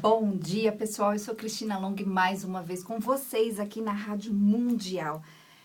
Bom dia, pessoal. Eu sou Cristina Long, mais uma vez com vocês aqui na Rádio Mundial.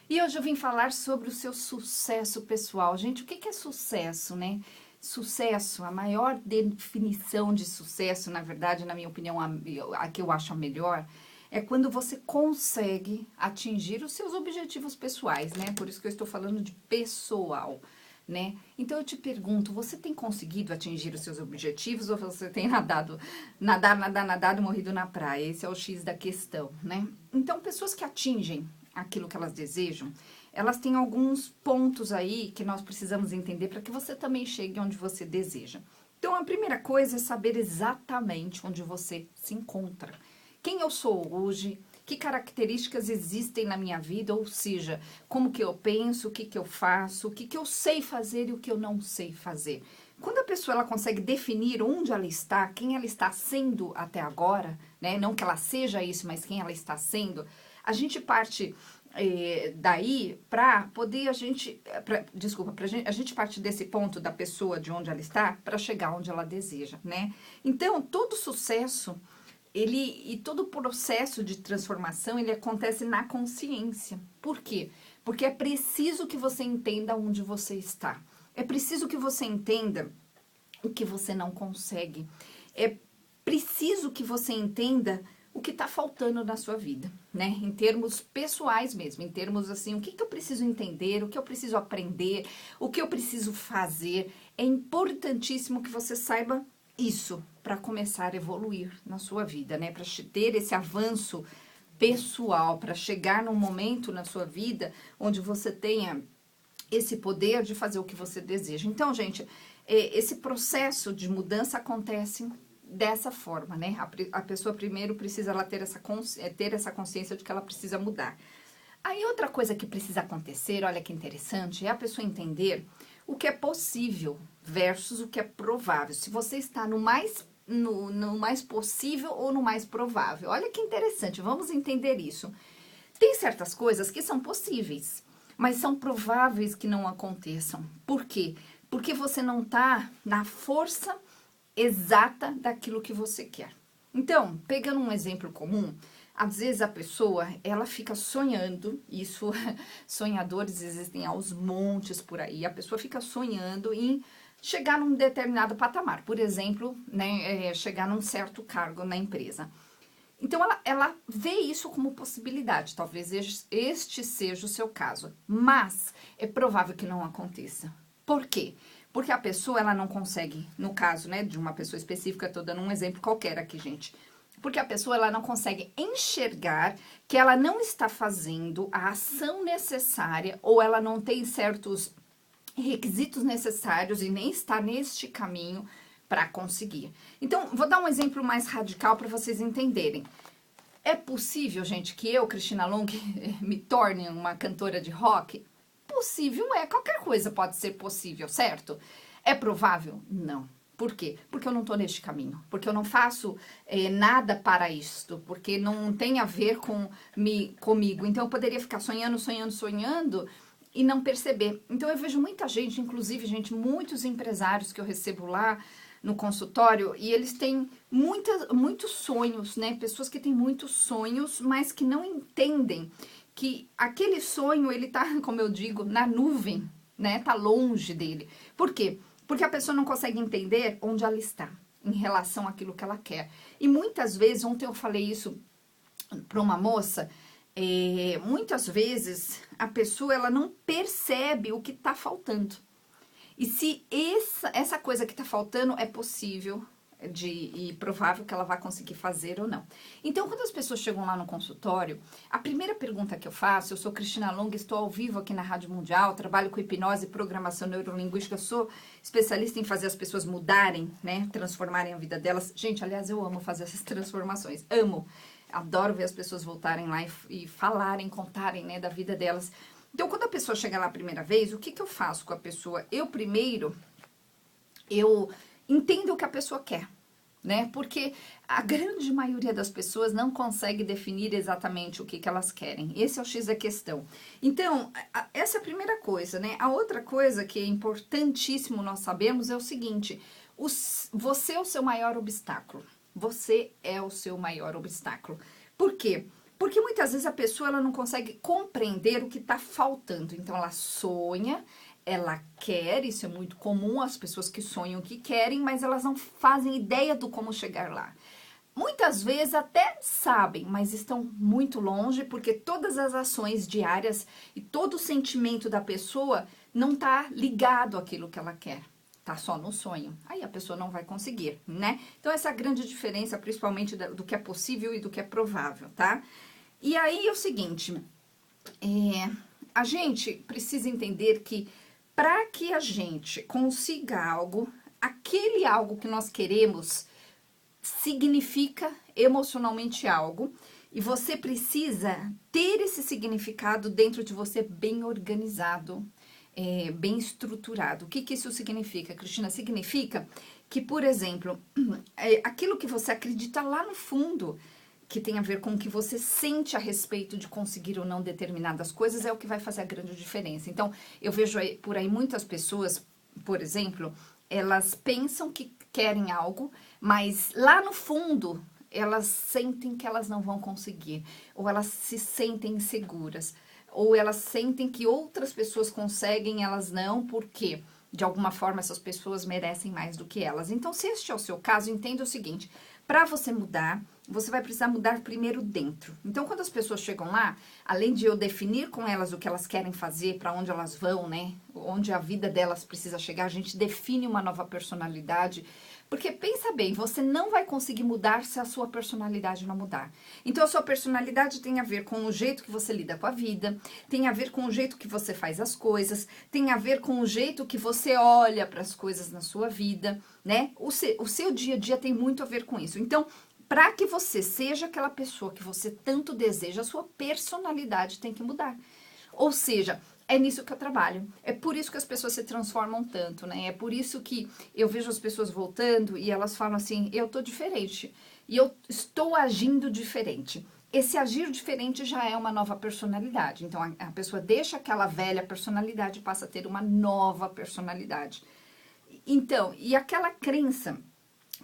E hoje eu vim falar sobre o seu sucesso pessoal. Gente, o que é sucesso, né? Sucesso, a maior definição de sucesso, na verdade, na minha opinião, a que eu acho a melhor, é quando você consegue atingir os seus objetivos pessoais, né? Por isso que eu estou falando de pessoal, né? Então eu te pergunto, você tem conseguido atingir os seus objetivos ou você tem nadado e morrido na praia? Esse é o X da questão, né? Então, pessoas que atingem aquilo que elas desejam, elas têm alguns pontos aí que nós precisamos entender para que você também chegue onde você deseja. Então, a primeira coisa é saber exatamente onde você se encontra. Quem eu sou hoje, que características existem na minha vida, ou seja, como que eu penso, o que que eu faço, o que que eu sei fazer e o que eu não sei fazer. Quando a pessoa ela consegue definir onde ela está, quem ela está sendo até agora, né? Não que ela seja isso, mas quem ela está sendo, a gente parte daí para poder a gente parte desse ponto da pessoa de onde ela está para chegar onde ela deseja, né? Então, todo sucesso e todo o processo de transformação, ele acontece na consciência. Por quê? Porque é preciso que você entenda onde você está. É preciso que você entenda o que você não consegue. É preciso que você entenda o que está faltando na sua vida, né? Em termos pessoais mesmo, em termos assim, o que eu preciso entender, o que eu preciso aprender, o que eu preciso fazer. É importantíssimo que você saiba isso para começar a evoluir na sua vida, né? Para ter esse avanço pessoal, para chegar num momento na sua vida onde você tenha esse poder de fazer o que você deseja. Então, gente, esse processo de mudança acontece dessa forma, né? A pessoa primeiro precisa ela ter essa consciência de que ela precisa mudar. Aí outra coisa que precisa acontecer, olha que interessante, é a pessoa entender o que é possível versus o que é provável. Se você está no mais possível ou no mais provável. Olha que interessante, vamos entender isso. Tem certas coisas que são possíveis, mas são prováveis que não aconteçam. Por quê? Porque você não está na força exata daquilo que você quer. Então, pegando um exemplo comum, às vezes a pessoa, ela fica sonhando, isso, sonhadores existem aos montes por aí, a pessoa fica sonhando em chegar num determinado patamar, por exemplo, né, chegar num certo cargo na empresa. Então, ela vê isso como possibilidade, talvez este seja o seu caso, mas é provável que não aconteça. Por quê? Porque a pessoa, ela não consegue, no caso, né, de uma pessoa específica, estou dando um exemplo qualquer aqui, gente, porque a pessoa, ela não consegue enxergar que ela não está fazendo a ação necessária ou ela não tem certos requisitos necessários e nem está neste caminho para conseguir. Então, vou dar um exemplo mais radical para vocês entenderem. É possível, gente, que eu, Cristina Long, me torne uma cantora de rock? Possível é, qualquer coisa pode ser possível, certo? É provável? Não. Por quê? Porque eu não tô neste caminho, porque eu não faço nada para isto, porque não tem a ver comigo. Então, eu poderia ficar sonhando e não perceber. Então, eu vejo muita gente, inclusive, gente, muitos empresários que eu recebo lá no consultório, e eles têm muitos sonhos, né? Pessoas que têm muitos sonhos, mas que não entendem que aquele sonho, ele tá, como eu digo, na nuvem, né? Tá longe dele. Por quê? Porque a pessoa não consegue entender onde ela está em relação àquilo que ela quer. E muitas vezes, ontem eu falei isso para uma moça, muitas vezes a pessoa ela não percebe o que está faltando. E se essa coisa que está faltando é possível e provável que ela vai conseguir fazer ou não. Então, quando as pessoas chegam lá no consultório, a primeira pergunta que eu faço, eu sou Cristina Long, estou ao vivo aqui na Rádio Mundial, trabalho com hipnose e programação neurolinguística, sou especialista em fazer as pessoas mudarem, né, transformarem a vida delas. Gente, aliás, eu amo fazer essas transformações, amo, adoro ver as pessoas voltarem lá e falarem, contarem, né, da vida delas. Então, quando a pessoa chega lá a primeira vez, o que eu faço com a pessoa? Eu entendo o que a pessoa quer, né? Porque a grande maioria das pessoas não consegue definir exatamente o que elas querem. Esse é o X da questão. Então, essa é a primeira coisa, né? A outra coisa que é importantíssimo nós sabermos é o seguinte, você é o seu maior obstáculo. Você é o seu maior obstáculo. Por quê? Porque muitas vezes a pessoa ela não consegue compreender o que está faltando. Então, ela sonha, ela quer, isso é muito comum, as pessoas que sonham que querem, mas elas não fazem ideia do como chegar lá. Muitas vezes até sabem, mas estão muito longe, porque todas as ações diárias e todo o sentimento da pessoa não está ligado àquilo que ela quer. Tá só no sonho. Aí a pessoa não vai conseguir, né? Então, essa é a grande diferença, principalmente do que é possível e do que é provável, tá? E aí é o seguinte, a gente precisa entender que para que a gente consiga algo, aquele algo que nós queremos significa emocionalmente algo, e você precisa ter esse significado dentro de você bem organizado, bem estruturado. O que que isso significa, Cristina? Significa que, por exemplo, aquilo que você acredita lá no fundo, que tem a ver com o que você sente a respeito de conseguir ou não determinadas coisas, é o que vai fazer a grande diferença. Então, eu vejo por aí muitas pessoas, por exemplo, elas pensam que querem algo, mas lá no fundo, elas sentem que elas não vão conseguir, ou elas se sentem inseguras, ou elas sentem que outras pessoas conseguem, elas não, porque de alguma forma essas pessoas merecem mais do que elas. Então, se este é o seu caso, entenda o seguinte: para você mudar, você vai precisar mudar primeiro dentro. Então, quando as pessoas chegam lá, além de eu definir com elas o que elas querem fazer, para onde elas vão, né? Onde a vida delas precisa chegar, a gente define uma nova personalidade. Porque pensa bem, você não vai conseguir mudar se a sua personalidade não mudar. Então, a sua personalidade tem a ver com o jeito que você lida com a vida, tem a ver com o jeito que você faz as coisas, tem a ver com o jeito que você olha para as coisas na sua vida, né? O seu dia a dia tem muito a ver com isso. Então, para que você seja aquela pessoa que você tanto deseja, a sua personalidade tem que mudar. Ou seja, é nisso que eu trabalho. É por isso que as pessoas se transformam tanto, né? É por isso que eu vejo as pessoas voltando e elas falam assim: eu tô diferente e eu estou agindo diferente. Esse agir diferente já é uma nova personalidade. Então, a pessoa deixa aquela velha personalidade e passa a ter uma nova personalidade. Então, e aquela crença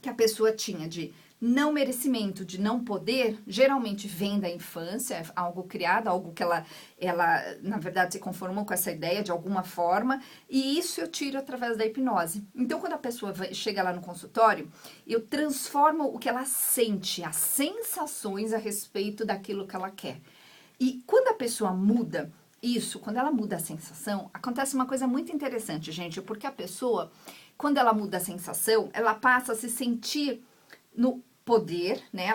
que a pessoa tinha de não merecimento, de não poder, geralmente vem da infância, é algo criado, algo que ela, na verdade, se conformou com essa ideia de alguma forma, e isso eu tiro através da hipnose. Então, quando a pessoa chega lá no consultório, eu transformo o que ela sente, as sensações a respeito daquilo que ela quer. E quando a pessoa muda isso, quando ela muda a sensação, acontece uma coisa muito interessante, gente, porque a pessoa, quando ela muda a sensação, ela passa a se sentir no poder, né?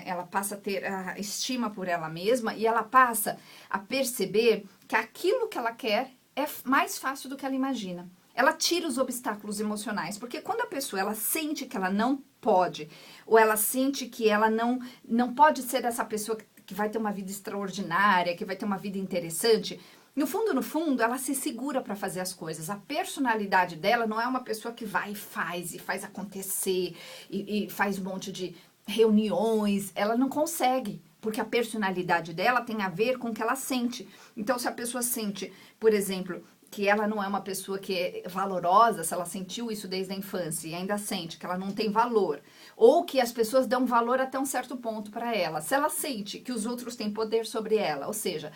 Ela passa a ter a estima por ela mesma e ela passa a perceber que aquilo que ela quer é mais fácil do que ela imagina. Ela tira os obstáculos emocionais, porque quando a pessoa ela sente que ela não pode, ou ela sente que ela não pode ser essa pessoa que vai ter uma vida extraordinária, que vai ter uma vida interessante, no fundo, ela se segura para fazer as coisas. A personalidade dela não é uma pessoa que vai e faz acontecer, e faz um monte de reuniões. Ela não consegue, porque a personalidade dela tem a ver com o que ela sente. Então, se a pessoa sente, por exemplo, que ela não é uma pessoa que é valorosa, se ela sentiu isso desde a infância e ainda sente que ela não tem valor, ou que as pessoas dão valor até um certo ponto para ela, se ela sente que os outros têm poder sobre ela, ou seja,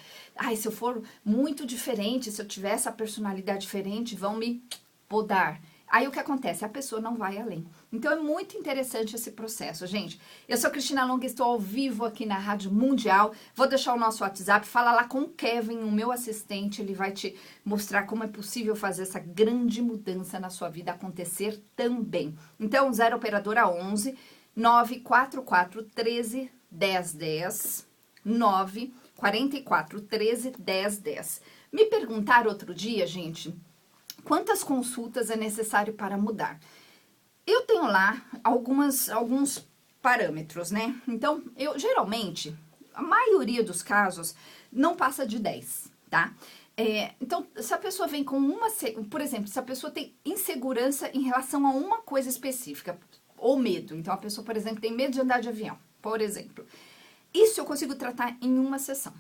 se eu for muito diferente, se eu tiver essa personalidade diferente, vão me podar. Aí o que acontece? A pessoa não vai além. Então é muito interessante esse processo, gente. Eu sou Cristina Long, estou ao vivo aqui na Rádio Mundial. Vou deixar o nosso WhatsApp, fala lá com o Kevin, o meu assistente, ele vai te mostrar como é possível fazer essa grande mudança na sua vida acontecer também. Então, 0 operadora 11 944 13 1010 944 13 1010. Me perguntaram outro dia, gente, quantas consultas é necessário para mudar? Eu tenho lá alguns parâmetros, né? Então, geralmente, a maioria dos casos não passa de 10, tá? Então, se a pessoa vem com por exemplo, se a pessoa tem insegurança em relação a uma coisa específica, ou medo. Então, a pessoa, por exemplo, tem medo de andar de avião, por exemplo. Isso eu consigo tratar em uma sessão.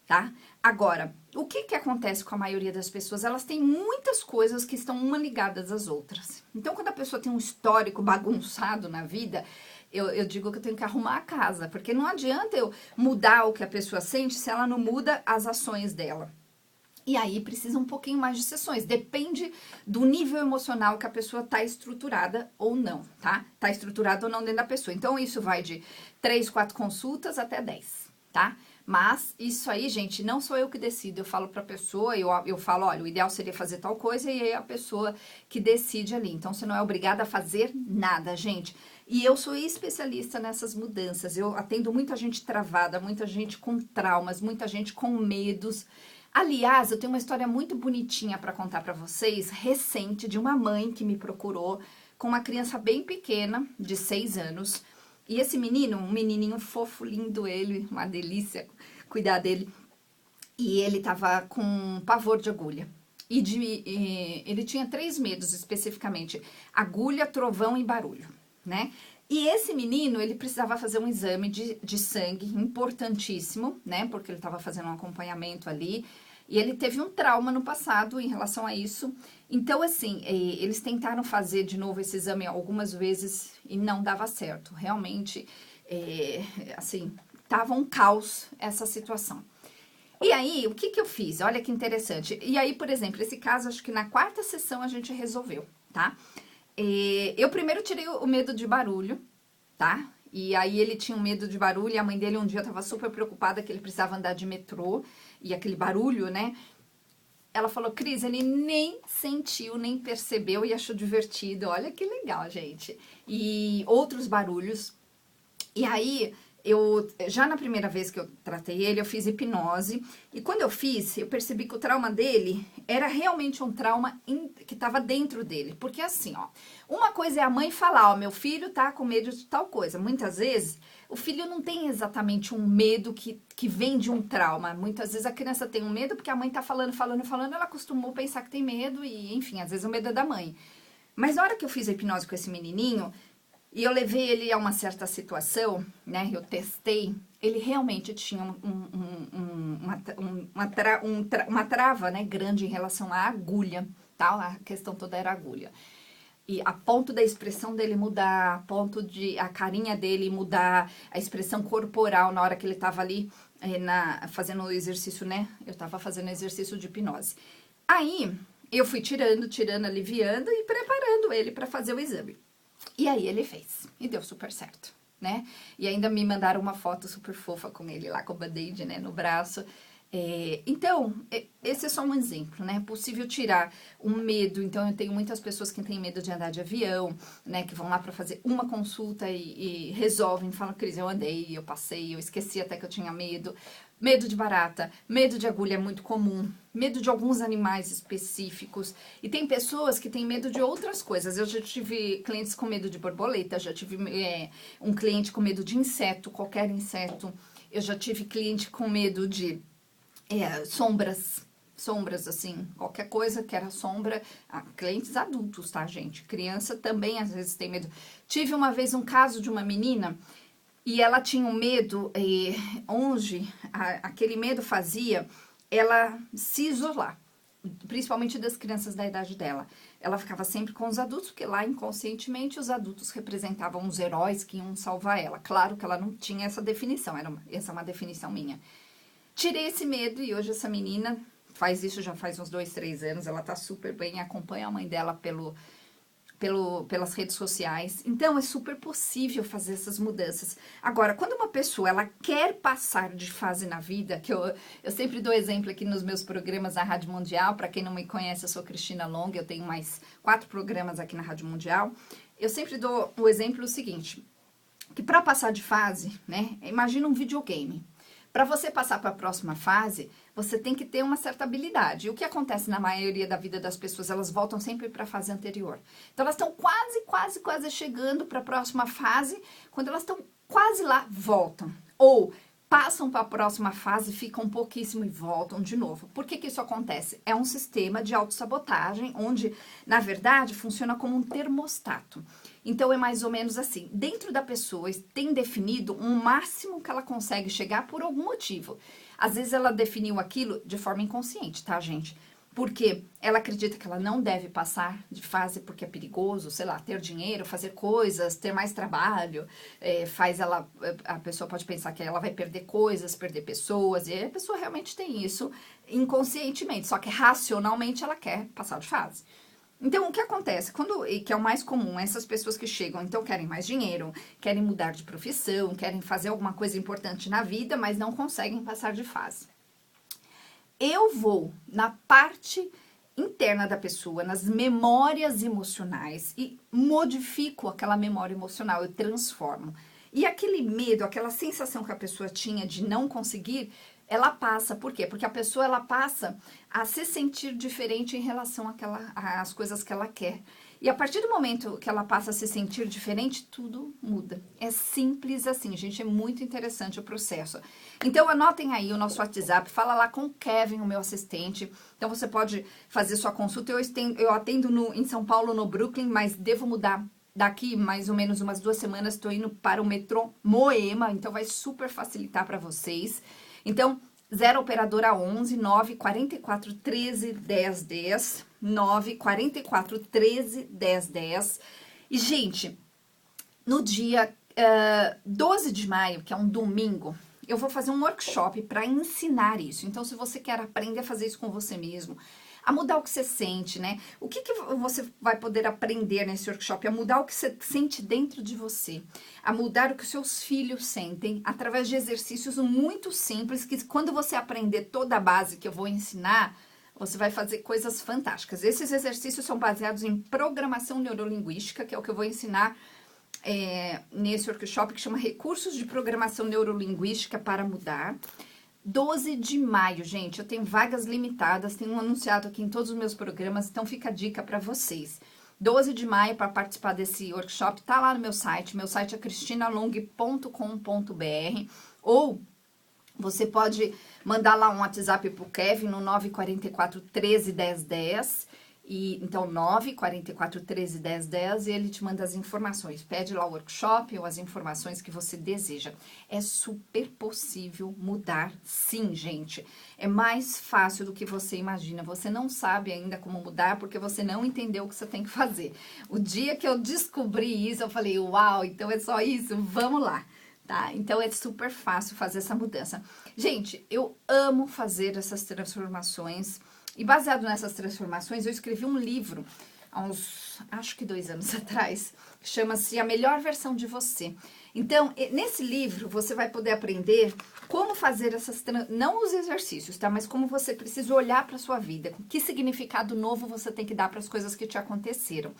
Tá? Agora, o que acontece com a maioria das pessoas? Elas têm muitas coisas que estão uma ligadas às outras. Então, quando a pessoa tem um histórico bagunçado na vida, eu digo que eu tenho que arrumar a casa, porque não adianta eu mudar o que a pessoa sente se ela não muda as ações dela. E aí precisa um pouquinho mais de sessões, depende do nível emocional que a pessoa tá estruturada ou não, tá? Tá estruturada ou não dentro da pessoa. Então isso vai de 3, 4 consultas até 10, tá? Mas isso aí, gente, não sou eu que decido. Eu falo pra pessoa, eu falo, olha, o ideal seria fazer tal coisa e aí é a pessoa que decide ali. Então você não é obrigada a fazer nada, gente. E eu sou especialista nessas mudanças. Eu atendo muita gente travada, muita gente com traumas, muita gente com medos. Aliás, eu tenho uma história muito bonitinha para contar para vocês, recente, de uma mãe que me procurou com uma criança bem pequena, de 6 anos. E esse menino, um menininho fofo, lindo ele, uma delícia cuidar dele. E ele tava com pavor de agulha. Ele tinha 3 medos especificamente: agulha, trovão e barulho, né? E esse menino, ele precisava fazer um exame de sangue importantíssimo, né? Porque ele estava fazendo um acompanhamento ali. E ele teve um trauma no passado em relação a isso. Então, assim, eles tentaram fazer de novo esse exame algumas vezes e não dava certo. Realmente, assim, tava um caos essa situação. E aí, o que eu fiz? Olha que interessante. E aí, por exemplo, esse caso, acho que na 4ª sessão a gente resolveu, tá? Eu primeiro tirei o medo de barulho, tá? E aí ele tinha um medo de barulho e a mãe dele um dia tava super preocupada que ele precisava andar de metrô e aquele barulho, né? Ela falou, Cris, ele nem sentiu, nem percebeu e achou divertido. Olha que legal, gente. E outros barulhos. E aí, já na primeira vez que eu tratei ele, eu fiz hipnose. E quando eu fiz, eu percebi que o trauma dele era realmente um trauma que estava dentro dele. Porque assim, ó, uma coisa é a mãe falar, ó, meu filho tá com medo de tal coisa. Muitas vezes, o filho não tem exatamente um medo que vem de um trauma. Muitas vezes a criança tem um medo porque a mãe tá falando, ela acostumou a pensar que tem medo e, enfim, às vezes o medo é da mãe. Mas na hora que eu fiz a hipnose com esse menininho, e eu levei ele a uma certa situação, né? Eu testei. Ele realmente tinha uma trava, né? Grande em relação à agulha, tá? A questão toda era a agulha. E a ponto da expressão dele mudar, a ponto de a carinha dele mudar, a expressão corporal na hora que ele tava ali fazendo o exercício, né? Eu tava fazendo exercício de hipnose. Aí, eu fui tirando, aliviando e preparando ele para fazer o exame. E aí ele fez, e deu super certo, né? E ainda me mandaram uma foto super fofa com ele lá com o band-aid, né, no braço. Então, esse é só um exemplo, né? É possível tirar um medo. Então, eu tenho muitas pessoas que têm medo de andar de avião, né? Que vão lá para fazer uma consulta e resolvem, falam, Cris, eu andei, eu passei, eu esqueci até que eu tinha medo. Medo de barata, medo de agulha é muito comum, medo de alguns animais específicos. E tem pessoas que têm medo de outras coisas. Eu já tive clientes com medo de borboleta, já tive um cliente com medo de inseto, qualquer inseto. Eu já tive cliente com medo de sombras, assim, qualquer coisa que era sombra. Clientes adultos, tá, gente? Criança também às vezes tem medo. Tive uma vez um caso de uma menina e ela tinha um medo, onde aquele medo fazia ela se isolar, principalmente das crianças da idade dela. Ela ficava sempre com os adultos, porque lá inconscientemente os adultos representavam os heróis que iam salvar ela. Claro que ela não tinha essa definição, essa é uma definição minha. Tirei esse medo e hoje essa menina faz isso já faz uns 2, 3 anos, ela tá super bem, acompanha a mãe dela pelas redes sociais. Então, é super possível fazer essas mudanças. Agora, quando uma pessoa, ela quer passar de fase na vida, que eu sempre dou exemplo aqui nos meus programas na Rádio Mundial, para quem não me conhece, eu sou Cristina Long, eu tenho mais 4 programas aqui na Rádio Mundial. Eu sempre dou o exemplo seguinte, que para passar de fase, né, imagina um videogame. Para você passar para a próxima fase, você tem que ter uma certa habilidade. E o que acontece na maioria da vida das pessoas? Elas voltam sempre para a fase anterior. Então, elas estão quase chegando para a próxima fase. Quando elas estão quase lá, voltam. Ou passam para a próxima fase, ficam pouquíssimo e voltam de novo. Por que isso acontece? É um sistema de autossabotagem, onde, na verdade, funciona como um termostato. Então, é mais ou menos assim, dentro da pessoa tem definido um máximo que ela consegue chegar por algum motivo. Às vezes, ela definiu aquilo de forma inconsciente, tá, gente? porque ela acredita que ela não deve passar de fase porque é perigoso, sei lá, ter dinheiro, fazer coisas, ter mais trabalho, a pessoa pode pensar que ela vai perder coisas, perder pessoas, e aí a pessoa realmente tem isso inconscientemente, só que racionalmente ela quer passar de fase. Então, o que acontece? E que é o mais comum, essas pessoas que chegam, então querem mais dinheiro, querem mudar de profissão, querem fazer alguma coisa importante na vida, mas não conseguem passar de fase. Eu vou na parte interna da pessoa, nas memórias emocionais e modifico aquela memória emocional, eu transformo. E aquele medo, aquela sensação que a pessoa tinha de não conseguir, ela passa. Por quê? Porque a pessoa ela passa a se sentir diferente em relação às coisas que ela quer. E a partir do momento que ela passa a se sentir diferente, tudo muda. É simples assim, gente, é muito interessante o processo. Então, anotem aí o nosso WhatsApp, fala lá com o Kevin, o meu assistente. Então, você pode fazer sua consulta. Eu atendo em São Paulo, no Brooklyn, mas devo mudar daqui mais ou menos umas 2 semanas. Estou indo para o metrô Moema, então vai super facilitar para vocês. Então, 0 operadora 11 944 13 10 10, 944 13 10 10. E, gente, no dia 12 de maio, que é um domingo, eu vou fazer um workshop para ensinar isso. Então, se você quer aprender a fazer isso com você mesmo, a mudar o que você sente, né? O que você vai poder aprender nesse workshop? A mudar o que você sente dentro de você. A mudar o que os seus filhos sentem através de exercícios muito simples que quando você aprender toda a base que eu vou ensinar, você vai fazer coisas fantásticas. Esses exercícios são baseados em programação neurolinguística, que é o que eu vou ensinar nesse workshop que chama Recursos de Programação Neurolinguística para Mudar. 12 de maio, gente, eu tenho vagas limitadas, tenho anunciado aqui em todos os meus programas, então fica a dica para vocês. 12 de maio, para participar desse workshop, tá lá no meu site é cristinalong.com.br, ou você pode mandar lá um WhatsApp pro Kevin no 944 13 10 10, então 944 13 10 10, e ele te manda as informações, pede lá o workshop ou as informações que você deseja. É super possível mudar, sim, gente. É mais fácil do que você imagina. Você não sabe ainda como mudar porque você não entendeu o que você tem que fazer. O dia que eu descobri isso, eu falei, uau, então é só isso, vamos lá. Tá? Então, é super fácil fazer essa mudança. Gente, eu amo fazer essas transformações. E baseado nessas transformações, eu escrevi um livro há acho que 2 anos atrás, que chama-se A Melhor Versão de Você. Então, nesse livro, você vai poder aprender como fazer não os exercícios, tá? Mas como você precisa olhar para sua vida, que significado novo você tem que dar para as coisas que te aconteceram.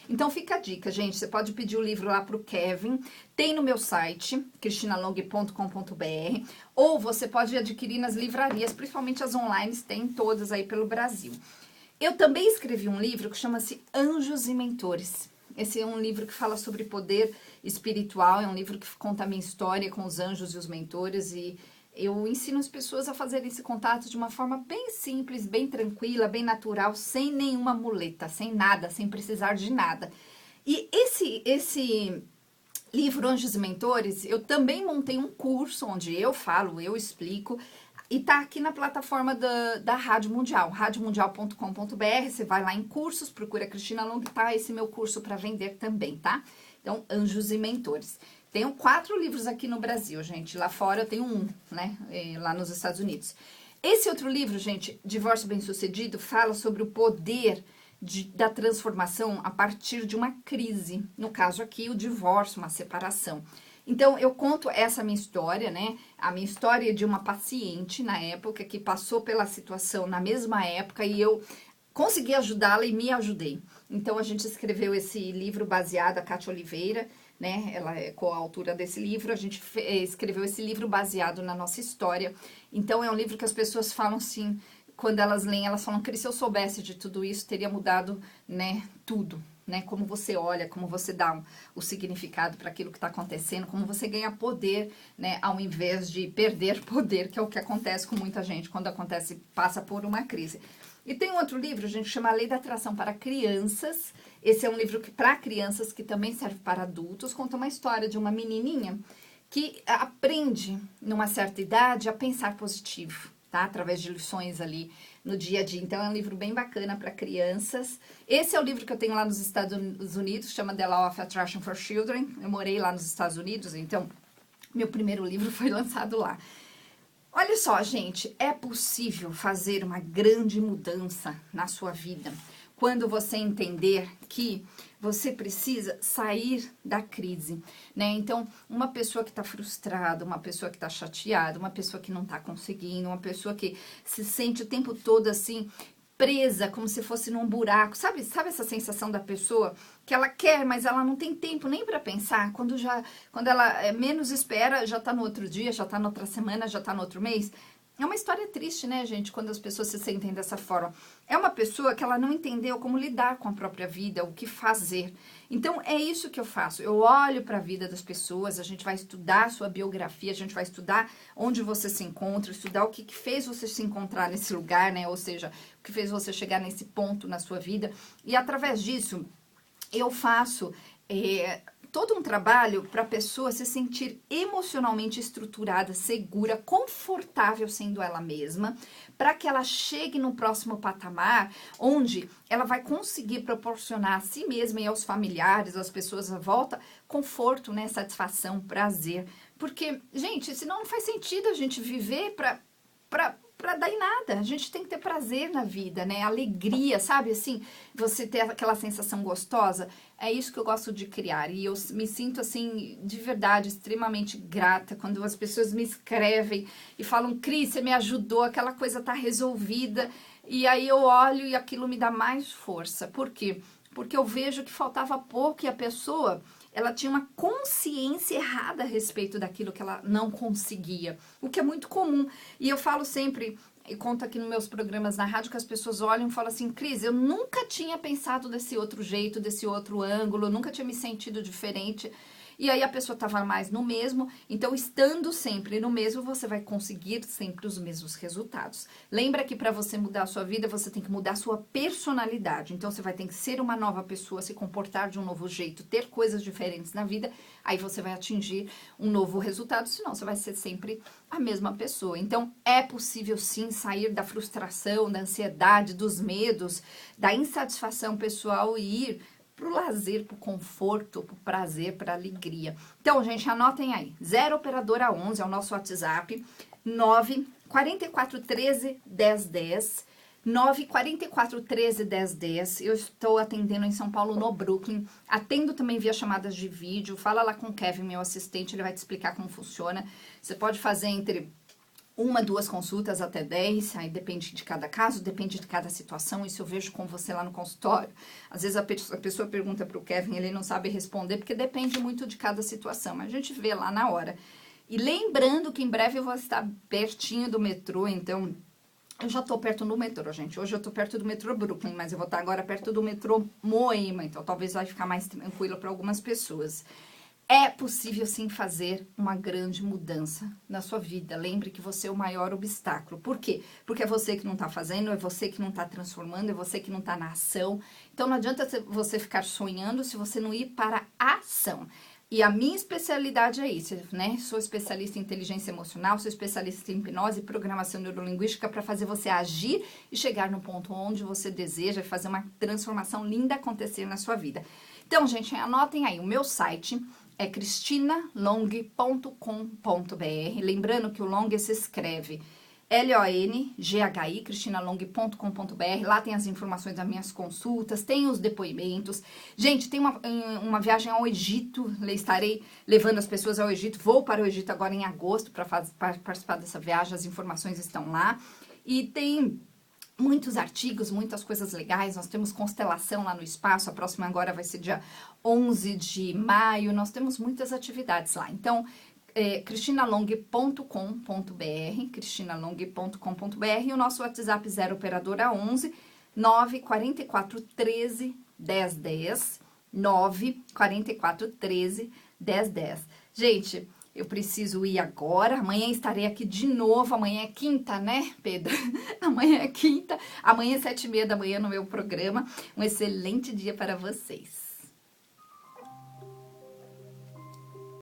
Então, fica a dica, gente. Você pode pedir o livro lá pro Kevin. Tem no meu site, cristinalong.com.br. Ou você pode adquirir nas livrarias, principalmente as online, tem todas aí pelo Brasil. Eu também escrevi um livro que chama-se Anjos e Mentores. Esse é um livro que fala sobre poder espiritual. É um livro que conta a minha história com os anjos e os mentores. E eu ensino as pessoas a fazerem esse contato de uma forma bem simples, bem tranquila, bem natural, sem nenhuma muleta, sem nada, sem precisar de nada. E esse livro Anjos e Mentores, eu também montei um curso onde eu falo, eu explico, e tá aqui na plataforma da Rádio Mundial, radiomundial.com.br. Você vai lá em cursos, procura Cristina Long, tá esse meu curso para vender também, tá? Então, Anjos e Mentores. Tenho 4 livros aqui no Brasil, gente. Lá fora eu tenho 1, né? Lá nos Estados Unidos. Esse outro livro, gente, Divórcio Bem-Sucedido, fala sobre o poder da transformação a partir de uma crise. No caso aqui, o divórcio, uma separação. Então, eu conto essa minha história, né? A minha história de uma paciente na época que passou pela situação na mesma época e eu consegui ajudá-la e me ajudei. Então, a gente escreveu esse livro baseado, a Cátia Oliveira, né? Ela é coautora desse livro. A gente escreveu esse livro baseado na nossa história. Então, é um livro que as pessoas falam assim, quando elas leem, elas falam, Cris, se eu soubesse de tudo isso, teria mudado, né, tudo. Né, como você olha, como você dá o significado para aquilo que está acontecendo, como você ganha poder, né, ao invés de perder poder, que é o que acontece com muita gente quando passa por uma crise. E tem um outro livro, a gente chama A Lei da Atração para Crianças. Esse é um livro para crianças que também serve para adultos. Conta uma história de uma menininha que aprende, numa certa idade, a pensar positivo. tá? Através de lições ali no dia a dia. Então, é um livro bem bacana para crianças. Esse é o livro que eu tenho lá nos Estados Unidos, chama The Law of Attraction for Children. Eu morei lá nos Estados Unidos, então meu primeiro livro foi lançado lá. Olha só, gente, é possível fazer uma grande mudança na sua vida quando você entender que você precisa sair da crise, né? Então, uma pessoa que está frustrada, uma pessoa que está chateada, uma pessoa que não está conseguindo, uma pessoa que se sente o tempo todo assim, presa, como se fosse num buraco, sabe essa sensação da pessoa que ela quer, mas ela não tem tempo nem para pensar, quando ela menos espera, já tá no outro dia, já tá na outra semana, já tá no outro mês. É uma história triste, né, gente, quando as pessoas se sentem dessa forma. É uma pessoa que ela não entendeu como lidar com a própria vida, o que fazer. Então, é isso que eu faço. Eu olho para a vida das pessoas, a gente vai estudar a sua biografia, a gente vai estudar onde você se encontra, estudar o que fez você se encontrar nesse lugar, né? Ou seja, o que fez você chegar nesse ponto na sua vida. E através disso, eu faço todo um trabalho para a pessoa se sentir emocionalmente estruturada, segura, confortável sendo ela mesma, para que ela chegue no próximo patamar, onde ela vai conseguir proporcionar a si mesma e aos familiares, às pessoas à volta, conforto, né, satisfação, prazer. Porque, gente, senão não faz sentido a gente viver para dar em nada. A gente tem que ter prazer na vida, né? Alegria, sabe? Assim, você ter aquela sensação gostosa. É isso que eu gosto de criar. E eu me sinto, assim, de verdade, extremamente grata quando as pessoas me escrevem e falam, Cris, você me ajudou, aquela coisa tá resolvida. E aí eu olho e aquilo me dá mais força. Por quê? Porque eu vejo que faltava pouco e a pessoa, ela tinha uma consciência errada a respeito daquilo que ela não conseguia, o que é muito comum. E eu falo sempre, e conto aqui nos meus programas na rádio, que as pessoas olham e falam assim, Cris, eu nunca tinha pensado desse outro jeito, desse outro ângulo, eu nunca tinha me sentido diferente. E aí a pessoa estava mais no mesmo, então estando sempre no mesmo, você vai conseguir sempre os mesmos resultados. Lembra que para você mudar a sua vida, você tem que mudar a sua personalidade. Então você vai ter que ser uma nova pessoa, se comportar de um novo jeito, ter coisas diferentes na vida, aí você vai atingir um novo resultado, senão você vai ser sempre a mesma pessoa. Então é possível sim sair da frustração, da ansiedade, dos medos, da insatisfação pessoal e ir pro lazer, pro conforto, pro prazer, pra alegria. Então, gente, anotem aí. 0 operadora 11 é o nosso WhatsApp. 9 44 13 10 10. 9 44 13 10 10. Eu estou atendendo em São Paulo, no Brooklyn. Atendo também via chamadas de vídeo. Fala lá com o Kevin, meu assistente, ele vai te explicar como funciona. Você pode fazer entre 1, 2 consultas até 10, aí depende de cada caso, depende de cada situação, isso eu vejo com você lá no consultório. Às vezes a pessoa pergunta para o Kevin, ele não sabe responder, porque depende muito de cada situação, mas a gente vê lá na hora. E lembrando que em breve eu vou estar pertinho do metrô, então eu já tô perto do metrô, gente. Hoje eu tô perto do metrô Brooklyn, mas eu vou estar agora perto do metrô Moema, então talvez vai ficar mais tranquilo para algumas pessoas. É possível sim fazer uma grande mudança na sua vida. Lembre que você é o maior obstáculo. Por quê? Porque é você que não tá fazendo, é você que não tá transformando, é você que não tá na ação. Então não adianta você ficar sonhando se você não ir para a ação. E a minha especialidade é isso, né? Sou especialista em inteligência emocional, sou especialista em hipnose e programação neurolinguística para fazer você agir e chegar no ponto onde você deseja e fazer uma transformação linda acontecer na sua vida. Então, gente, anotem aí o meu site. É cristinalong.com.br. Lembrando que o Long se escreve L-O-N-G-H-I, cristinalong.com.br. Lá tem as informações das minhas consultas, tem os depoimentos. Gente, tem uma viagem ao Egito, estarei levando as pessoas ao Egito. Vou para o Egito agora em agosto para participar dessa viagem, as informações estão lá. E tem muitos artigos, muitas coisas legais. Nós temos constelação lá no espaço, a próxima agora vai ser dia 11 de maio. Nós temos muitas atividades lá. Então, cristinalong.com.br, cristinalong.com.br, e o nosso WhatsApp 0 operadora 11 9 44 13 10 10, 9 44 13 10 10. Gente, eu preciso ir agora, amanhã estarei aqui de novo, amanhã é quinta, né, Pedro? Amanhã é quinta, amanhã é 7h30 da manhã no meu programa. Um excelente dia para vocês.